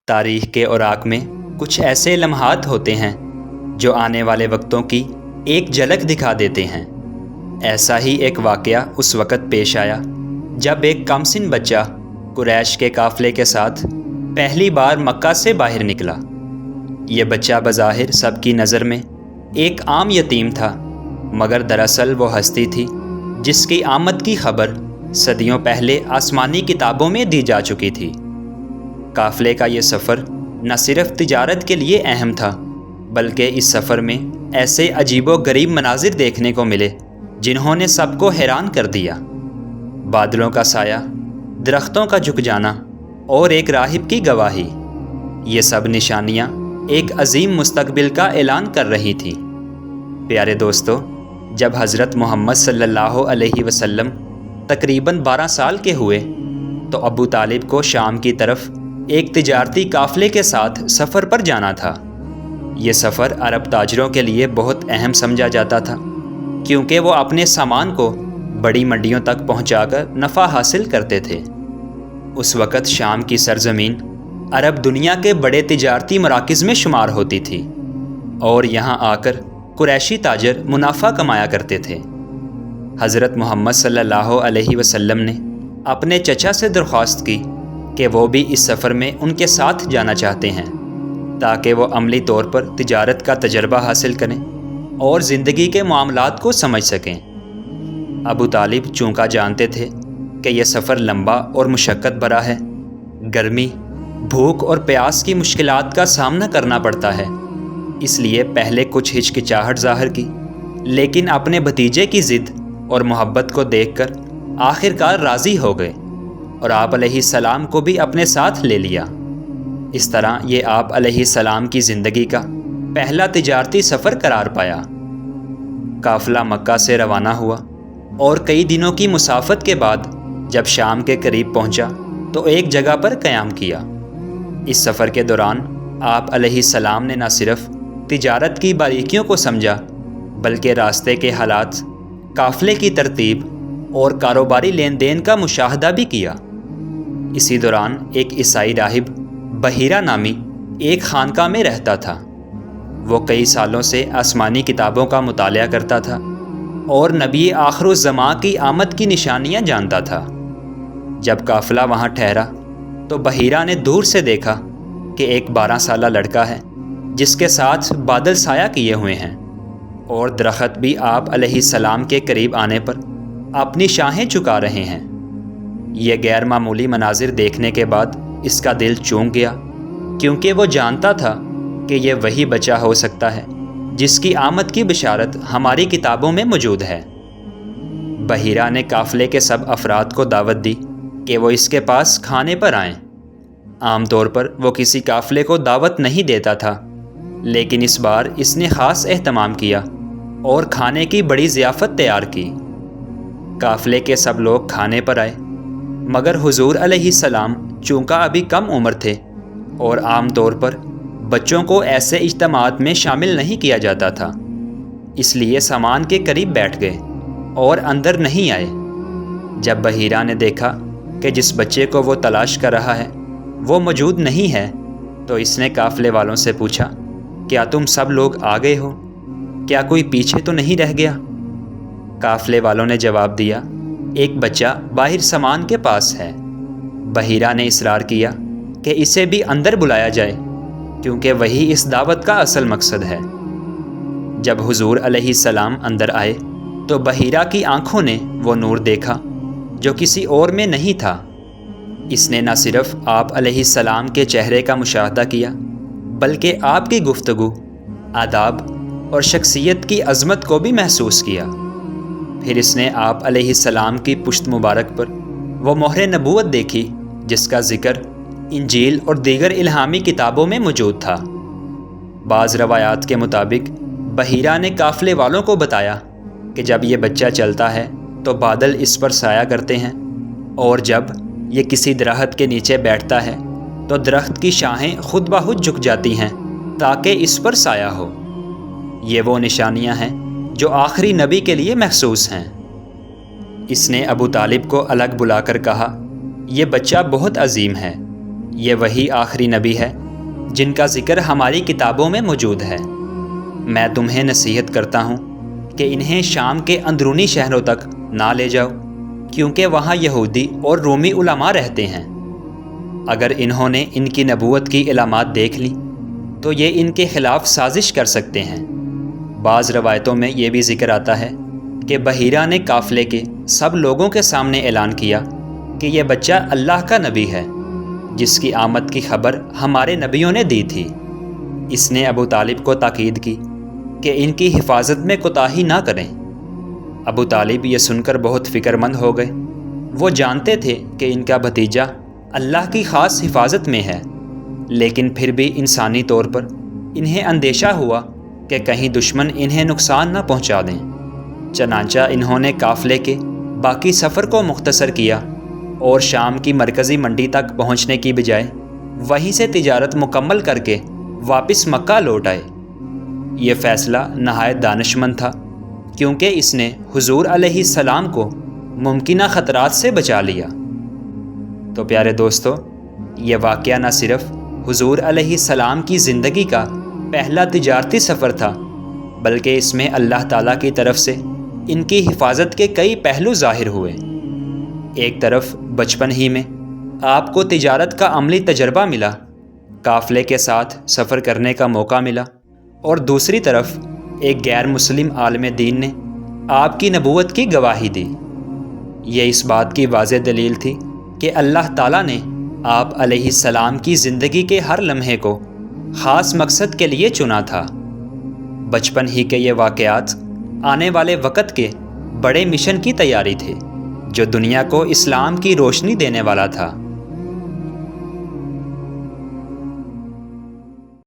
تاریخ کے اوراق میں کچھ ایسے لمحات ہوتے ہیں جو آنے والے وقتوں کی ایک جھلک دکھا دیتے ہیں۔ ایسا ہی ایک واقعہ اس وقت پیش آیا جب ایک کم سن بچہ قریش کے قافلے کے ساتھ پہلی بار مکہ سے باہر نکلا۔ یہ بچہ بظاہر سب کی نظر میں ایک عام یتیم تھا، مگر دراصل وہ ہستی تھی جس کی آمد کی خبر صدیوں پہلے آسمانی کتابوں میں دی جا چکی تھی۔ قافلے کا یہ سفر نہ صرف تجارت کے لیے اہم تھا، بلکہ اس سفر میں ایسے عجیب و غریب مناظر دیکھنے کو ملے جنہوں نے سب کو حیران کر دیا۔ بادلوں کا سایہ، درختوں کا جھک جانا اور ایک راہب کی گواہی، یہ سب نشانیاں ایک عظیم مستقبل کا اعلان کر رہی تھیں۔ پیارے دوستو، جب حضرت محمد صلی اللہ علیہ وسلم تقریباً 12 سال کے ہوئے تو ابو طالب کو شام کی طرف ایک تجارتی قافلے کے ساتھ سفر پر جانا تھا۔ یہ سفر عرب تاجروں کے لیے بہت اہم سمجھا جاتا تھا، کیونکہ وہ اپنے سامان کو بڑی منڈیوں تک پہنچا کر نفع حاصل کرتے تھے۔ اس وقت شام کی سرزمین عرب دنیا کے بڑے تجارتی مراکز میں شمار ہوتی تھی، اور یہاں آ کر قریشی تاجر منافع کمایا کرتے تھے۔ حضرت محمد صلی اللہ علیہ وسلم نے اپنے چچا سے درخواست کی کہ وہ بھی اس سفر میں ان کے ساتھ جانا چاہتے ہیں، تاکہ وہ عملی طور پر تجارت کا تجربہ حاصل کریں اور زندگی کے معاملات کو سمجھ سکیں۔ ابو طالب چونکہ جانتے تھے کہ یہ سفر لمبا اور مشقت بھرا ہے، گرمی، بھوک اور پیاس کی مشکلات کا سامنا کرنا پڑتا ہے، اس لیے پہلے کچھ ہچکچاہٹ ظاہر کی، لیکن اپنے بھتیجے کی ضد اور محبت کو دیکھ کر آخرکار راضی ہو گئے اور آپ علیہ السلام کو بھی اپنے ساتھ لے لیا۔ اس طرح یہ آپ علیہ السلام کی زندگی کا پہلا تجارتی سفر قرار پایا۔ قافلہ مکہ سے روانہ ہوا اور کئی دنوں کی مسافت کے بعد جب شام کے قریب پہنچا تو ایک جگہ پر قیام کیا۔ اس سفر کے دوران آپ علیہ السلام نے نہ صرف تجارت کی باریکیوں کو سمجھا، بلکہ راستے کے حالات، قافلے کی ترتیب اور کاروباری لین دین کا مشاہدہ بھی کیا۔ اسی دوران ایک عیسائی راہب بحیرہ نامی ایک خانقاہ میں رہتا تھا۔ وہ کئی سالوں سے آسمانی کتابوں کا مطالعہ کرتا تھا اور نبی آخر الزماں کی آمد کی نشانیاں جانتا تھا۔ جب قافلہ وہاں ٹھہرا تو بحیرہ نے دور سے دیکھا کہ ایک 12 سالہ لڑکا ہے جس کے ساتھ بادل سایہ کیے ہوئے ہیں، اور درخت بھی آپ علیہ السلام کے قریب آنے پر اپنی شاخیں جھکا رہے ہیں۔ یہ غیر معمولی مناظر دیکھنے کے بعد اس کا دل چونک گیا، کیونکہ وہ جانتا تھا کہ یہ وہی بچہ ہو سکتا ہے جس کی آمد کی بشارت ہماری کتابوں میں موجود ہے۔ بحیرہ نے قافلے کے سب افراد کو دعوت دی کہ وہ اس کے پاس کھانے پر آئیں۔ عام طور پر وہ کسی قافلے کو دعوت نہیں دیتا تھا، لیکن اس بار اس نے خاص اہتمام کیا اور کھانے کی بڑی ضیافت تیار کی۔ قافلے کے سب لوگ کھانے پر آئے، مگر حضور علیہ السلام چونکہ ابھی کم عمر تھے اور عام طور پر بچوں کو ایسے اجتماعات میں شامل نہیں کیا جاتا تھا، اس لیے سامان کے قریب بیٹھ گئے اور اندر نہیں آئے۔ جب بحیرہ نے دیکھا کہ جس بچے کو وہ تلاش کر رہا ہے وہ موجود نہیں ہے تو اس نے قافلے والوں سے پوچھا، کیا تم سب لوگ آ گئے ہو؟ کیا کوئی پیچھے تو نہیں رہ گیا؟ قافلے والوں نے جواب دیا، ایک بچہ باہر سامان کے پاس ہے۔ بحیرہ نے اصرار کیا کہ اسے بھی اندر بلایا جائے، کیونکہ وہی اس دعوت کا اصل مقصد ہے۔ جب حضور علیہ السلام اندر آئے تو بحیرہ کی آنکھوں نے وہ نور دیکھا جو کسی اور میں نہیں تھا۔ اس نے نہ صرف آپ علیہ السلام کے چہرے کا مشاہدہ کیا، بلکہ آپ کی گفتگو، آداب اور شخصیت کی عظمت کو بھی محسوس کیا۔ پھر اس نے آپ علیہ السلام کی پشت مبارک پر وہ مہر نبوت دیکھی جس کا ذکر انجیل اور دیگر الہامی کتابوں میں موجود تھا۔ بعض روایات کے مطابق بحیرہ نے قافلے والوں کو بتایا کہ جب یہ بچہ چلتا ہے تو بادل اس پر سایہ کرتے ہیں، اور جب یہ کسی درخت کے نیچے بیٹھتا ہے تو درخت کی شاخیں خود بخود جھک جاتی ہیں تاکہ اس پر سایہ ہو۔ یہ وہ نشانیاں ہیں جو آخری نبی کے لیے مخصوص ہیں۔ اس نے ابو طالب کو الگ بلا کر کہا، یہ بچہ بہت عظیم ہے، یہ وہی آخری نبی ہے جن کا ذکر ہماری کتابوں میں موجود ہے۔ میں تمہیں نصیحت کرتا ہوں کہ انہیں شام کے اندرونی شہروں تک نہ لے جاؤ، کیونکہ وہاں یہودی اور رومی علماء رہتے ہیں۔ اگر انہوں نے ان کی نبوت کی علامات دیکھ لی تو یہ ان کے خلاف سازش کر سکتے ہیں۔ بعض روایتوں میں یہ بھی ذکر آتا ہے کہ بحیرہ نے قافلے کے سب لوگوں کے سامنے اعلان کیا کہ یہ بچہ اللہ کا نبی ہے، جس کی آمد کی خبر ہمارے نبیوں نے دی تھی۔ اس نے ابو طالب کو تاکید کی کہ ان کی حفاظت میں کوتاہی نہ کریں۔ ابو طالب یہ سن کر بہت فکر مند ہو گئے۔ وہ جانتے تھے کہ ان کا بھتیجا اللہ کی خاص حفاظت میں ہے، لیکن پھر بھی انسانی طور پر انہیں اندیشہ ہوا کہ کہیں دشمن انہیں نقصان نہ پہنچا دیں۔ چنانچہ انہوں نے قافلے کے باقی سفر کو مختصر کیا اور شام کی مرکزی منڈی تک پہنچنے کی بجائے وہیں سے تجارت مکمل کر کے واپس مکہ لوٹ آئے۔ یہ فیصلہ نہایت دانش مند تھا، کیونکہ اس نے حضور علیہ السلام کو ممکنہ خطرات سے بچا لیا۔ تو پیارے دوستو، یہ واقعہ نہ صرف حضور علیہ السلام کی زندگی کا پہلا تجارتی سفر تھا، بلکہ اس میں اللہ تعالیٰ کی طرف سے ان کی حفاظت کے کئی پہلو ظاہر ہوئے۔ ایک طرف بچپن ہی میں آپ کو تجارت کا عملی تجربہ ملا، قافلے کے ساتھ سفر کرنے کا موقع ملا، اور دوسری طرف ایک غیر مسلم عالم دین نے آپ کی نبوت کی گواہی دی۔ یہ اس بات کی واضح دلیل تھی کہ اللہ تعالیٰ نے آپ علیہ السلام کی زندگی کے ہر لمحے کو خاص مقصد کے لیے چنا تھا۔ بچپن ہی کے یہ واقعات آنے والے وقت کے بڑے مشن کی تیاری تھے، جو دنیا کو اسلام کی روشنی دینے والا تھا۔